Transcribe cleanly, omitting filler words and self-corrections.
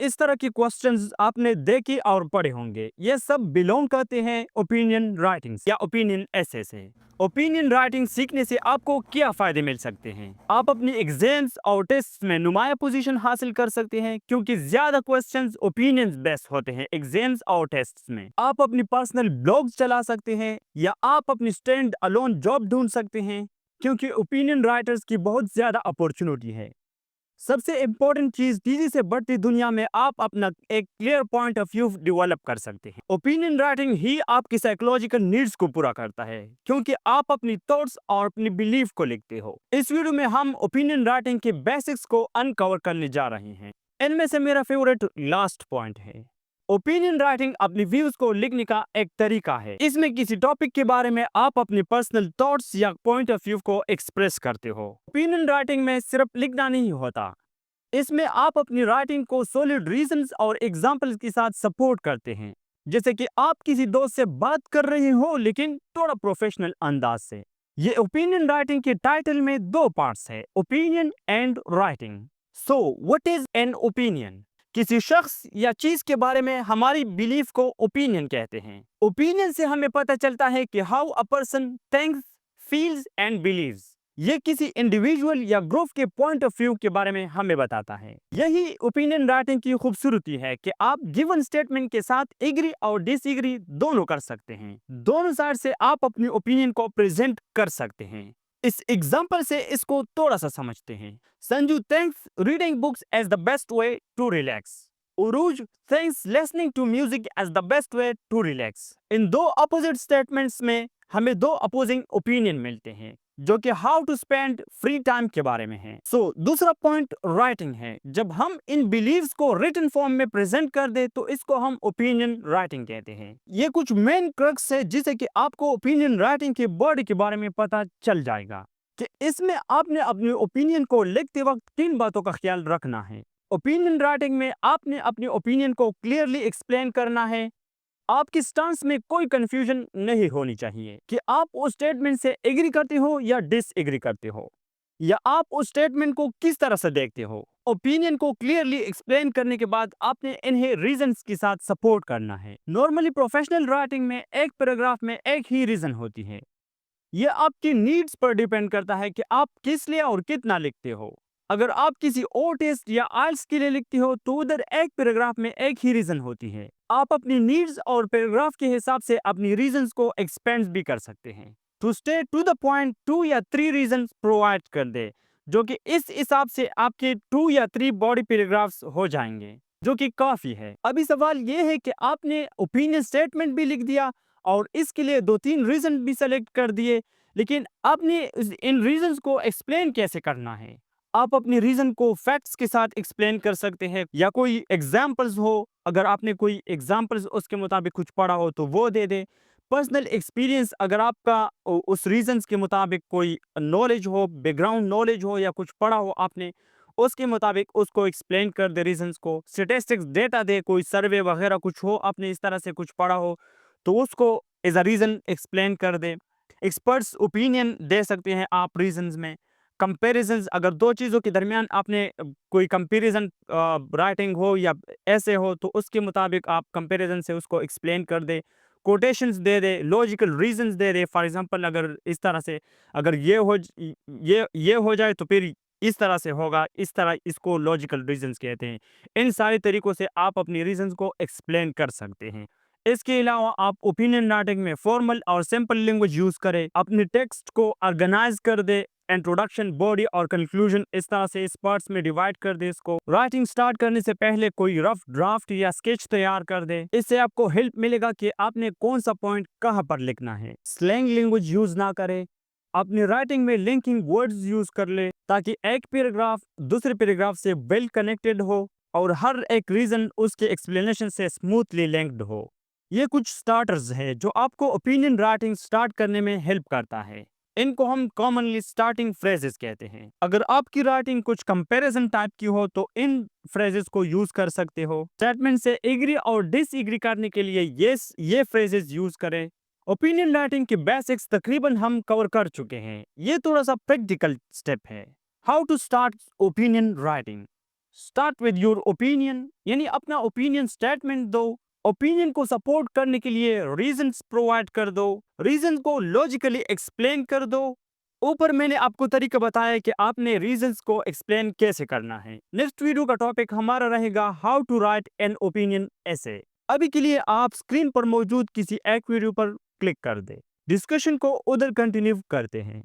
इस तरह के क्वेश्चंस आपने देखे और पढ़े होंगे। ये सब बिलोंग करते हैं ओपिनियन राइटिंग या ओपिनियन एसे से। ओपिनियन राइटिंग सीखने से आपको क्या फायदे मिल सकते हैं? आप अपनी एग्जाम्स और टेस्ट में नुमाया पोजीशन हासिल कर सकते हैं, क्योंकि ज्यादा क्वेश्चंस ओपिनियंस बेस्ड होते हैं एग्जाम्स और टेस्ट में। आप अपनी पर्सनल ब्लॉग्स चला सकते हैं या आप अपनी स्टैंड अलोन जॉब ढूंढ सकते हैं, क्योंकि ओपिनियन राइटर्स की बहुत ज्यादा अपॉर्चुनिटी है। सबसे इंपॉर्टेंट चीज, तेजी से बढ़ती दुनिया में आप अपना एक clear point of view develop कर सकते हैं। ओपिनियन राइटिंग ही आपकी साइकोलॉजिकल नीड्स को पूरा करता है, क्योंकि आप अपनी थॉट्स और अपनी बिलीफ को लिखते हो। इस वीडियो में हम ओपिनियन राइटिंग के बेसिक्स को अनकवर करने जा रहे हैं। इनमें से मेरा फेवरेट लास्ट पॉइंट है। ओपिनियन राइटिंग अपनी व्यूज को लिखने का एक तरीका है। इसमें किसी टॉपिक के बारे में आप अपनी पर्सनल थॉट्स या पॉइंट ऑफ व्यू को एक्सप्रेस करते हो। ओपिनियन राइटिंग में सिर्फ लिखना नहीं होता, इसमें आप अपनी राइटिंग को सॉलिड रीजंस और एग्जांपल्स के साथ सपोर्ट करते हैं। जैसे कि आप किसी दोस्त से बात कर रहे हो, लेकिन थोड़ा प्रोफेशनल अंदाज से। ये ओपिनियन राइटिंग के टाइटल में दो पार्ट्स है, opinion and writing. So what is an opinion? किसी शख्स या चीज के बारे में हमारी बिलीफ को ओपिनियन कहते हैं। ओपिनियन से हमें पता चलता है कि how a person thinks, feels and believes. ये किसी इंडिविजुअल या ग्रुप के पॉइंट ऑफ व्यू के बारे में हमें बताता है। यही ओपिनियन राइटिंग की खूबसूरती है कि आप गिवन स्टेटमेंट के साथ एग्री और डिसएग्री दोनों कर सकते हैं। दोनों साइड से आप अपनी ओपिनियन को प्रेजेंट कर सकते हैं। इस एग्जांपल से इसको थोड़ा सा समझते हैं। Sanju thinks reading books as the best way to relax. Urooj thinks listening to music as the best way to relax. इन दो अपोजिट स्टेटमेंट्स में हमें दो अपोजिंग ओपिनियन मिलते हैं, जो कि how to spend free time के बारे में है। दूसरा पॉइंट राइटिंग है। जब हम इन बिलीव्स को रिटन फॉर्म में प्रेजेंट कर दे तो इसको हम ओपिनियन राइटिंग कहते हैं। ये कुछ मेन क्रक्स है जिसे कि आपको ओपिनियन राइटिंग के बॉडी के बारे में पता चल जाएगा कि इसमें आपने अपनी ओपिनियन को लिखते वक्त किन बातों का ख्याल रखना है। ओपिनियन राइटिंग में आपने अपनी ओपिनियन को क्लियरली एक्सप्लेन करना है। आपकी स्टांस में कोई कंफ्यूजन नहीं होनी चाहिए कि आप उस स्टेटमेंट से एग्री करते हो या डिसएग्री करते हो, या आप उस स्टेटमेंट को किस तरह से देखते हो। ओपिनियन को क्लियरली एक्सप्लेन करने के बाद आपने इन्हें रीजंस के साथ सपोर्ट करना है। नॉर्मली प्रोफेशनल राइटिंग में एक पैराग्राफ में एक ही रीजन होती है। यह आपकी नीड्स पर डिपेंड करता है कि आप किस लिए और कितना लिखते हो। अगर आप किसी और टेस्ट या आइल्स के लिए लिखते हो तो उधर एक पैराग्राफ में एक ही रीजन होती है। आप अपनी नीड्स और पैराग्राफ के हिसाब से अपनी रीजंस को एक्सपेंड भी कर सकते हैं। To stay to the point 2 या 3 रीजन प्रोवाइड कर दे, जो कि इस हिसाब से आपके 2 या 3 बॉडी पैराग्राफ्स हो जाएंगे, जो कि काफी है। अभी सवाल यह है कि आपने ओपिनियन स्टेटमेंट भी लिख दिया और इसके लिए 2-3 रीजन भी सेलेक्ट कर दिए, लेकिन आपने इन रीजंस को एक्सप्लेन कैसे करना है? आप अपने रीजन को फैक्ट्स के साथ एक्सप्लेन कर सकते हैं, या कोई एग्जांपल्स हो, अगर आपने कोई एग्जांपल्स उसके मुताबिक कुछ पढ़ा हो तो वो दे दे। पर्सनल एक्सपीरियंस, अगर आपका उस रीजंस के मुताबिक कोई नॉलेज हो, बैकग्राउंड नॉलेज हो या कुछ पढ़ा हो आपने, उसके मुताबिक उसको एक्सप्लेन कर दे रीजंस को। स्टैटिस्टिक्स डेटा दे, कोई सर्वे वगैरह कुछ हो, आपने इस तरह से कुछ पढ़ा हो तो उसको एज अ रीजन एक्सप्लेन कर दे। एक्सपर्ट्स ओपिनियन दे सकते हैं आप रीजंस में। कंपैरिजंस, अगर दो चीज़ों के दरमियान आपने कोई कंपैरिजन राइटिंग हो या ऐसे हो तो उसके मुताबिक आप कंपैरिजन से उसको एक्सप्लेन कर दे। कोटेशंस दे दे, लॉजिकल रीजंस दे दे। फॉर एग्जांपल, अगर इस तरह से, अगर ये हो जाए तो फिर इस तरह से होगा, इस तरह, इसको लॉजिकल रीजंस कहते हैं। इन सारे तरीकों से आप अपनी रीजंस को एक्सप्लेन कर सकते हैं। इसके अलावा आप ओपिनियन राइटिंग में फॉर्मल और सिंपल लैंग्वेज यूज करें, अपने टेक्स्ट को ऑर्गेनाइज कर दे, इंट्रोडक्शन, बॉडी और कंक्लूजन इस तरह से इस पार्ट्स में डिवाइड कर दे इसको। राइटिंग स्टार्ट करने से पहले कोई रफ ड्राफ्ट या स्केच तैयार कर दे। इससे आपको हेल्प मिलेगा कि आपने कौन सा पॉइंट कहां पर लिखना है। स्लैंग लैंग्वेज यूज ना करें। अपनी राइटिंग में लिंकिंग वर्ड्स यूज कर ले, ताकि एक पैराग्राफ दूसरे पैराग्राफ से वेल कनेक्टेड हो और हर एक रीजन उसके एक्सप्लेनेशन से स्मूथली लिंक्ड हो। ये कुछ स्टार्टर्स है जो आपको ओपिनियन राइटिंग स्टार्ट करने में हेल्प करता है। इनको हम कॉमनली स्टार्टिंग फ्रेजेस कहते हैं। अगर आपकी राइटिंग कुछ कंपैरिजन टाइप की हो तो इन फ्रेजेस को यूज कर सकते हो। स्टेटमेंट से एग्री और डिसएग्री करने के लिए ये फ्रेजेस यूज करें। ओपिनियन राइटिंग के बेसिक्स तकरीबन हम कवर कर चुके हैं। ये थोड़ा सा प्रैक्टिकल स्टेप है। How to start opinion writing. Start with your opinion, यानी अपना ओपिनियन स्टेटमेंट दो। ओपिनियन को सपोर्ट करने के लिए रीजंस प्रोवाइड कर दो, रीजन को लॉजिकली एक्सप्लेन कर दो। ऊपर मैंने आपको तरीका बताया कि आपने रीजंस को एक्सप्लेन कैसे करना है। नेक्स्ट वीडियो का टॉपिक हमारा रहेगा how to write an opinion ऐसे। अभी के लिए आप स्क्रीन पर मौजूद किसी एक वीडियो पर क्लिक कर दे, डिस्कशन को उधर कंटिन्यू करते हैं।